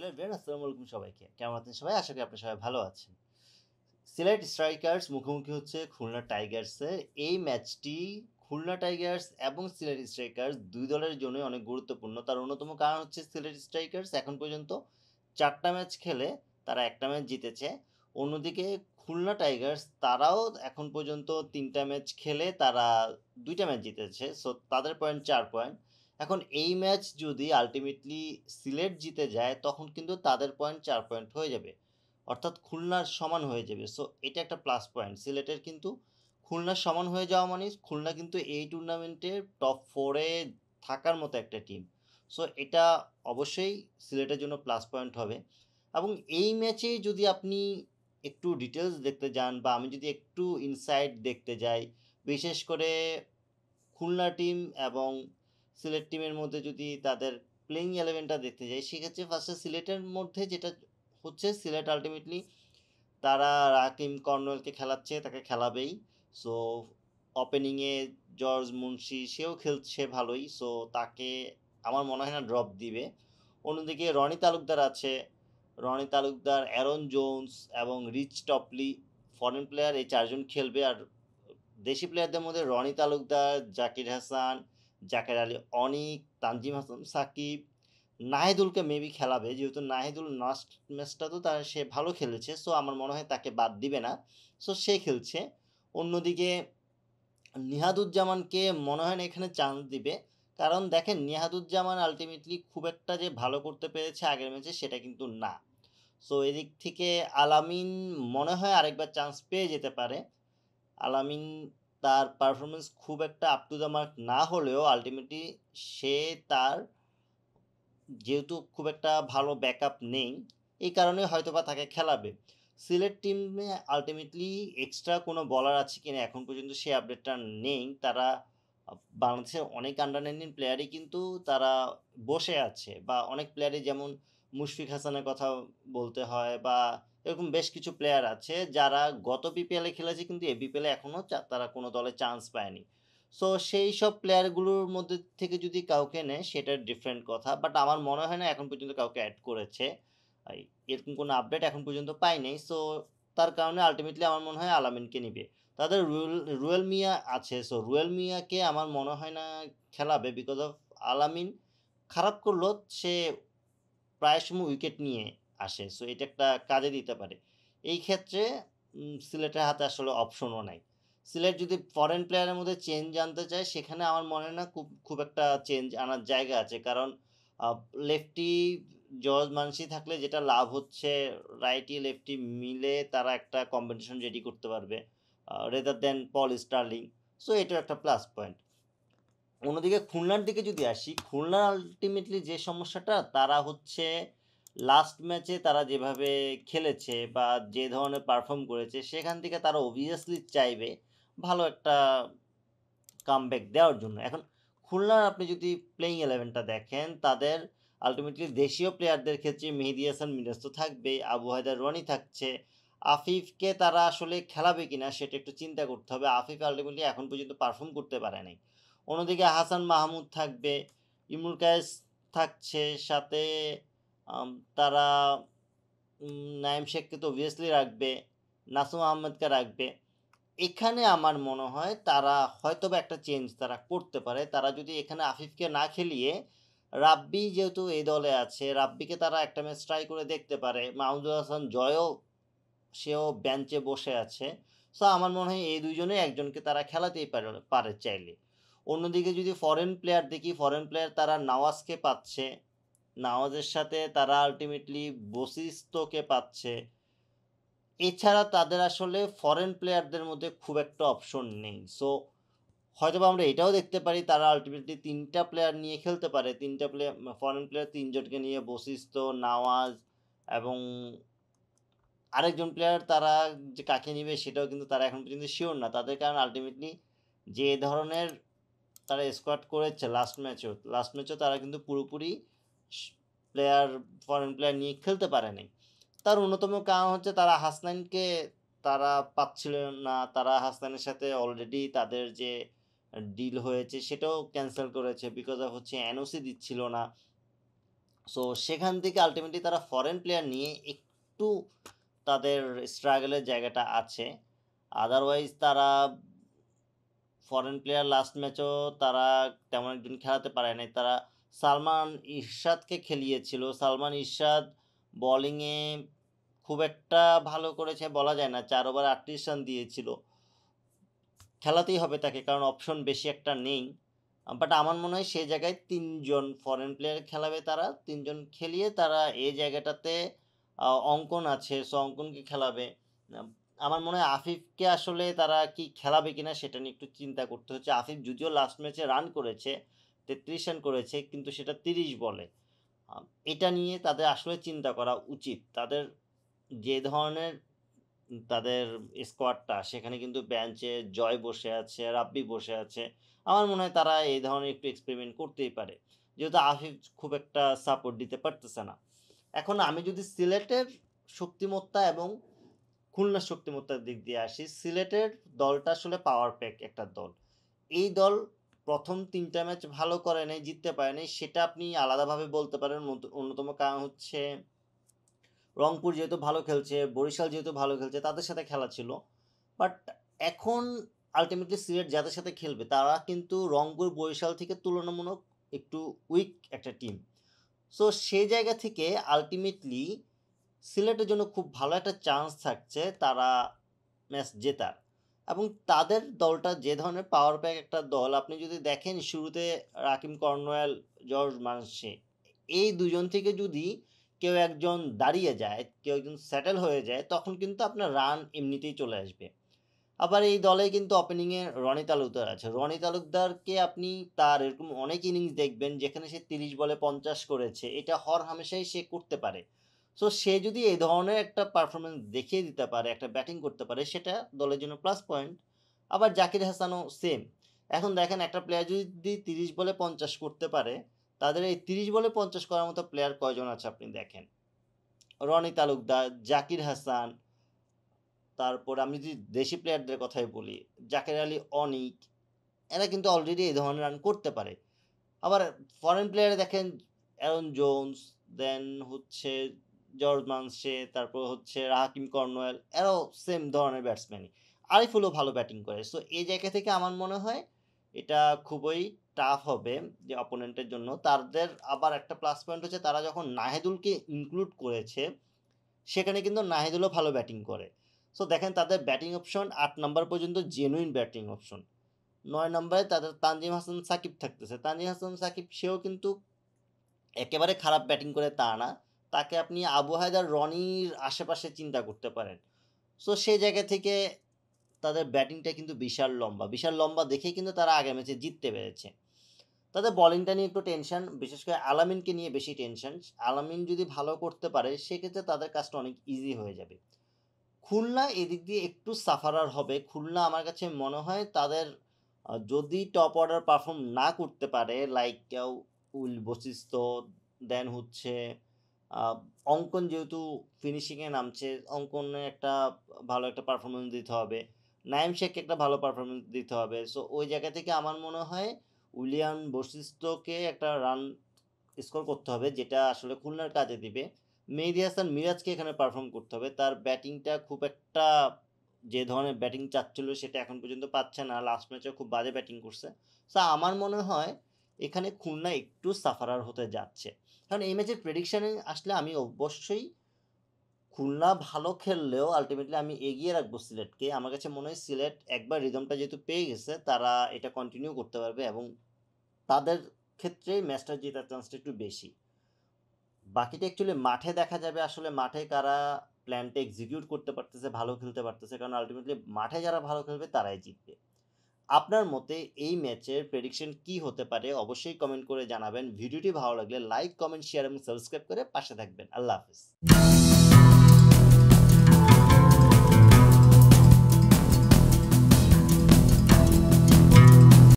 Hello everyone, আসসালামু আলাইকুম সবাইকে। কেমন আছেন সবাই? আশা করি আপনারা সবাই ভালো আছেন। সিলেট স্ট্রাইকার্স মুখোমুখি হচ্ছে খুলনা টাইগার্সের। এই ম্যাচটি খুলনা টাইগার্স এবং সিলেট স্ট্রাইকার্স ২ দলের জন্যই অনেক গুরুত্বপূর্ণ। তার অন্যতম কারণ হচ্ছে সিলেট স্ট্রাইকার্স এখন পর্যন্ত ৪ টা ম্যাচ খেলে তারা ১ টা ম্যাচ জিতেছে। অন্যদিকে খুলনা টাইগার্স তারাও এখন পর্যন্ত ৩ টা ম্যাচ খেলে তারা ২ টা ম্যাচ জিতেছে। সো তাদের পয়েন্ট ৪ পয়েন্ট। এখন এই ম্যাচ যদি আল্টিমেটলি সিলেট জিতে যায় তখন কিন্তু তাদের পয়েন্ট ৪ পয়েন্ট হয়ে যাবে। অর্থাৎ খুলনার সমান হয়ে যাবে। সো এটা একটা প্লাস পয়েন্ট। সিলেটের কিন্তু খুলনার সমান হয়ে যাওয়া মানে খুলনা কিন্তু এই টুর্নামেন্টের টপ 4 এ থাকার মতো একটা টিম। সো এটা অবশ্যই সিলেটের জন্য প্লাস পয়েন্ট হবে। এবং এই ম্যাচে যদি আপনি একটু ডিটেইলস দেখতে যান বা আমি যদি একটু ইনসাইট দেখতে যাই, বিশেষ করে খুলনা টিম এবং সিলেট টিমের মধ্যে যদি তাদের প্লেইং 11টা দেখতে যাই, সেক্ষেত্রে ফার্স্টে সিলেটের মধ্যে যেটা হচ্ছে, সিলেট আল্টিমেটলি তারা রাকিম কর্নওয়েলকে খেলাচ্ছে, তাকে খেলাবেই। সো ওপেনিংয়ে জর্জ মুন্সি সেও খেলছে ভালোই। সো তাকে আমার মনে হয় না ড্রপ দিবে। অন্যদিকে রনি তালুকদার আছে। রনি তালুকদার, অ্যারন জোন্স এবং রিচ টপলি ফরেন প্লেয়ার, এই ৪ জন খেলবে। আর দেশি প্লেয়ারদের মধ্যে রনি তালুকদার, জাকির হাসান, জাকের আলী অনিক, তানজিম হাসান সাকিব, নাহিদুলকে মেবি খেলাবে, যেহেতু নাহিদুল লাস্ট ম্যাচটা তো তার সে ভালো খেলেছে। সো আমার মনে হয় তাকে বাদ দিবে না। সো সে খেলছে। অন্যদিকে নিহাদুজ্জামানকে মনে হয় না এখানে চান্স দিবে। কারণ দেখেন, নিহাদুজ্জামান আলটিমেটলি খুব একটা যে ভালো করতে পেরেছে আগের ম্যাচে সেটা কিন্তু না। সো এদিক থেকে আলামিন মনে হয় আরেকবার চান্স পেয়ে যেতে পারে। আলামিন তার পারফরমেন্স খুব একটা আপ টু দ্য মার্ক না হলেও আলটিমেটলি সে তার যেহেতু খুব একটা ভালো ব্যাকআপ নেই, এই কারণে হয়তোবা তাকে খেলাবে। সিলেট টিমে আলটিমেটলি এক্সট্রা কোনো বলার আছে কিনা এখন পর্যন্ত সে আপডেটটা নেই। তারা বাংলাদেশের অনেক আন্ডার-19 প্লেয়ারই কিন্তু তারা বসে আছে, বা অনেক প্লেয়ারই, যেমন মুশফিক হাসানের কথা বলতে হয়, বা এরকম বেশ কিছু প্লেয়ার আছে যারা গত বিপিএলে খেলেছে কিন্তু এই বিপিএলে এখনও তারা কোনো দলে চান্স পায়নি। সো সেই সব প্লেয়ারগুলোর মধ্যে থেকে যদি কাউকে নেয় সেটা ডিফারেন্ট কথা। বাট আমার মনে হয় না এখন পর্যন্ত কাউকে অ্যাড করেছে। এরকম কোনো আপডেট এখন পর্যন্ত পাই নাই। সো তার কারণে আলটিমেটলি আমার মনে হয় আলামিনকে নিবে। তাদের রুয়েল মিয়া আছে। সো রুয়েল মিয়াকে আমার মনে হয় না খেলাবে, বিকজ অফ আলামিন খারাপ করলেও সে প্রায় সময় উইকেট নিয়ে আসে। সো এটা একটা কাজে দিতে পারে। এই ক্ষেত্রে সিলেটের হাতে আসলে অপশনও নাই। সিলেট যদি ফরেন প্লেয়ারের মধ্যে চেঞ্জ আনতে চায়, সেখানে আমার মনে হয় না খুব একটা চেঞ্জ আনার জায়গা আছে। কারণ লেফটি জর্জ মানসি থাকলে যেটা লাভ হচ্ছে, রাইটি লেফটি মিলে তারা একটা কম্বিনেশন রেডি করতে পারবে rather than Paul Stirling. So এটাও একটা প্লাস পয়েন্ট। অন্যদিকে খুলনার দিকে যদি আসি, খুলনার আলটিমেটলি যে সমস্যাটা, তারা হচ্ছে লাস্ট ম্যাচে তারা যেভাবে খেলেছে বা যে ধরনের পারফর্ম করেছে, সেখান থেকে তারা অবভিয়াসলি চাইবে ভালো একটা কামব্যাক দেওয়ার জন্য। এখন খুলনার আপনি যদি প্লেইং 11টা দেখেন, তাদের আলটিমেটলি দেশীয় প্লেয়ারদের ক্ষেত্রে মেহেদী হাসান মিরাজ তো থাকবেই, আবু হায়দার রনি থাকছে। আফিফকে তারা আসলে খেলাবে কিনা সেটা একটু চিন্তা করতে হবে। আফিফ আলটিমেটলি এখন পর্যন্ত পারফর্ম করতে পারে নাই। অন্যদিকে হাসান মাহমুদ থাকবে, ইমরুল কায়েস থাকছে, সাথে তারা নাইম শেখকে তো অবভিয়াসলি রাখবে, নাসুম আহমেদকে রাখবে। এখানে আমার মনে হয় তারা হয়তোবা একটা চেঞ্জ তারা করতে পারে। তারা যদি এখানে আফিফকে না খেলিয়ে রাব্বি যেহেতু এই দলে আছে, রাব্বিকে তারা একটা ম্যাচ ট্রাই করে দেখতে পারে। মাহমুদুল হাসান জয়ও, সেও বেঞ্চে বসে আছে। সো আমার মনে হয় এই দুইজনে একজনকে তারা খেলাতেই পারে চাইলে। অন্যদিকে যদি ফরেন প্লেয়ার দেখি, ফরেন প্লেয়ার তারা নওয়াজকে পাচ্ছে, নওয়াজের সাথে তারা আলটিমেটলি বশিস্তকে পাচ্ছে। এছাড়া তাদের আসলে ফরেন প্লেয়ারদের মধ্যে খুব একটা অপশন নেই। সো হয়তোবা আমরা এটাও দেখতে পারি তারা আলটিমেটলি 3টা প্লেয়ার নিয়ে খেলতে পারে। 3টা প্লেয়ার, ফরেন প্লেয়ার 3 জনকে নিয়ে, বশিষ্ট, নওয়াজ এবং আরেকজন প্লেয়ার তারা যে কাকে নিবে সেটাও কিন্তু তারা এখন পর্যন্ত শিওর না। তাদের কারণ আলটিমেটলি যে ধরনের তারা স্কোয়াড করেছে লাস্ট ম্যাচেও তারা কিন্তু পুরোপুরি প্লেয়ার, ফরেন প্লেয়ার নিয়ে খেলতে পারে নাই। তার অন্যতম কারণ হচ্ছে তারা হাসনাইনকে তারা পাচ্ছিল না। তারা হাসনাইনের সাথে অলরেডি তাদের যে ডিল হয়েছে সেটাও ক্যান্সেল করেছে, বিকজ অফ হচ্ছে এনওসি দিচ্ছিল না। সো সেখান থেকে আল্টিমেটলি তারা ফরেন প্লেয়ার নিয়ে একটু তাদের স্ট্রাগলের জায়গাটা আছে। আদারওয়াইজ তারা ফরেন প্লেয়ার লাস্ট ম্যাচও তারা তেমন একজন খেলাতে পারে নাই। তারা সালমান ইরশাদকে খেলিয়েছিল। সালমান ইরশাদ বোলিংয়ে খুব একটা ভালো করেছে বলা যায় না। 4 ওভারে 38 রান দিয়েছিল। খেলাতেই হবে তাকে, কারণ অপশন বেশি একটা নেই। বাট আমার মনে হয় সেই জায়গায় ৩ জন ফরেন প্লেয়ার খেলাবে তারা। ৩ জন খেলিয়ে তারা এই জায়গাটাতে অঙ্কন আছে, সো অঙ্কনকে খেলাবে। আমার মনে হয় আফিফকে আসলে তারা কি খেলাবে কিনা সেটা নিয়ে একটু চিন্তা করতে হচ্ছে। আফিফ যদিও লাস্ট ম্যাচে রান করেছে, ৩৩ রান করেছে, কিন্তু সেটা ৩০ বলে। এটা নিয়ে তাদের আসলে চিন্তা করা উচিত। তাদের যে ধরনের তাদের স্কোয়াডটা, সেখানে কিন্তু বেঞ্চে জয় বসে আছে, রাব্বি বসে আছে। আমার মনে হয় তারা এই ধরনের একটু এক্সপেরিমেন্ট করতেই পারে, যেহেতু আফিফ খুব একটা সাপোর্ট দিতে পারতেছে না। এখন আমি যদি সিলেটের শক্তিমত্তা এবং খুলনার শক্তিমত্তার দিক দিয়ে আসি, সিলেটের দলটা আসলে পাওয়ার প্যাক একটা দল। এই দল প্রথম ৩টা ম্যাচ ভালো করে নাই, জিততে পারে নাই, সেটা আপনি আলাদাভাবে বলতে পারেন। অন্যতম কারণ হচ্ছে রংপুর যেহেতু ভালো খেলছে, বরিশাল যেহেতু ভালো খেলছে, তাদের সাথে খেলা ছিল। বাট এখন আলটিমেটলি সিলেট যাদের সাথে খেলবে তারা কিন্তু রংপুর বরিশাল থেকে তুলনামূলক একটু উইক একটা টিম। সো সেই জায়গা থেকে আলটিমেটলি সিলেটের জন্য খুব ভালো একটা চান্স থাকছে তারা ম্যাচ জেতার। এবং তাদের দলটা যে ধরনের পাওয়ার প্যাক একটা দল, আপনি যদি দেখেন শুরুতে রাকিম কর্নওয়াল, জর্জ মানসে, এই দুজন থেকে যদি কেউ একজন দাঁড়িয়ে যায়, কেউ একজন সেটেল হয়ে যায়, তখন কিন্তু আপনার রান এমনিতেই চলে আসবে। আবার এই দলে কিন্তু ওপেনিংয়ে রনি তালুকদার আছে। রনি তালুকদারকে আপনি তার এরকম অনেক ইনিংস দেখবেন যেখানে সে 30 বলে 50 করেছে। এটা হামেশাই সে করতে পারে। সো সে যদি এই ধরনের একটা পারফরমেন্স দেখিয়ে দিতে পারে, একটা ব্যাটিং করতে পারে, সেটা দলের জন্য প্লাস পয়েন্ট। আবার জাকির হাসানও সেম। এখন দেখেন একটা প্লেয়ার যদি 30 বলে 50 করতে পারে, তাদের এই 30 বলে 50 করার মতো প্লেয়ার কয়জন আছে আপনি দেখেন। রনি তালুকদার, জাকির হাসান, তারপর আমি যদি দেশি প্লেয়ারদের কথাই বলি, জাকের আলী অনিক, এরা কিন্তু অলরেডি এই ধরনের রান করতে পারে। আবার ফরেন প্লেয়ারে দেখেন অ্যারন জোন্স, দেন হচ্ছে জর্জ মানসে, তারপর হচ্ছে রাকিম কর্নওয়াল, এরাও সেম ধরনের ব্যাটসম্যানই। আরিফুলও ভালো ব্যাটিং করে। সো এই জায়গা থেকে আমার মনে হয় এটা খুবই টাফ হবে যে অপোনেন্টের জন্য। তাদের আবার একটা প্লাস পয়েন্ট হচ্ছে তারা যখন নাহিদুলকে ইনক্লুড করেছে, সেখানে কিন্তু নাহিদুলও ভালো ব্যাটিং করে। সো দেখেন তাদের ব্যাটিং অপশন 8 নাম্বার পর্যন্ত জেনুইন ব্যাটিং অপশন। 9 নম্বরে তাদের তানজিম হাসান সাকিব থাকতেছে। তানজিম হাসান সাকিব সেও কিন্তু একেবারে খারাপ ব্যাটিং করে তা না। তাকে আপনি আবু হায়দার, রনির আশেপাশে চিন্তা করতে পারেন। সো সেই জায়গা থেকে তাদের ব্যাটিংটা কিন্তু বিশাল লম্বা। বিশাল লম্বা দেখেই কিন্তু তারা আগের ম্যাচে জিততে পেরেছে। তাদের বোলিংটা নিয়ে একটু টেনশন, বিশেষ করে আলামিনকে নিয়ে বেশি টেনশন। আলামিন যদি ভালো করতে পারে সেক্ষেত্রে তাদের কাজটা অনেক ইজি হয়ে যাবে। খুলনা এদিক দিয়ে একটু সাফারার হবে। খুলনা আমার কাছে মনে হয় তাদের যদি টপ অর্ডার পারফর্ম না করতে পারে, লাইক উইল বশিষ্ঠ, দেন হচ্ছে অঙ্কন যেহেতু ফিনিশিংয়ে নামছে, অঙ্কনে একটা ভালো একটা পারফরমেন্স দিতে হবে, নাইম শেখকে একটা ভালো পারফরমেন্স দিতে হবে। সো ওই জায়গা থেকে আমার মনে হয় উইলিয়ান বশিষ্ঠকে একটা রান স্কোর করতে হবে, যেটা আসলে খুলনার কাজে দিবে। মেহেদী হাসান মিরাজকে এখানে পারফর্ম করতে হবে। তার ব্যাটিংটা খুব একটা যে ধরনের ব্যাটিং চাচ্ছিল সেটা এখন পর্যন্ত পাচ্ছে না। লাস্ট ম্যাচে খুব বাজে ব্যাটিং করছে। সো আমার মনে হয় এখানে খুলনা একটু সাফারার হতে যাচ্ছে। কারণ এই ম্যাচের প্রেডিকশানে আসলে আমি অবশ্যই খুলনা ভালো খেললেও আলটিমেটলি আমি এগিয়ে রাখবো সিলেটকে। আমার কাছে মনে হয় সিলেট একবার রিদমটা যেহেতু পেয়ে গেছে, তারা এটা কন্টিনিউ করতে পারবে এবং তাদের ক্ষেত্রে ম্যাচটা জেতার চান্সটা একটু বেশি। বাকিটা অ্যাকচুয়ালি মাঠে দেখা যাবে, আসলে মাঠে কারা প্ল্যানটা এক্সিকিউট করতে পারতেছে, ভালো খেলতে পারতেছে। কারণ আলটিমেটলি মাঠে যারা ভালো খেলবে তারাই জিতবে। আপনার মতে এই ম্যাচের প্রেডিকশন কি হতে পারে অবশ্যই কমেন্ট করে জানাবেন। ভিডিওটি ভালো লাগলে লাইক, কমেন্ট, শেয়ার এবং সাবস্ক্রাইব করে পাশে থাকবেন। আল্লাহ হাফেজ।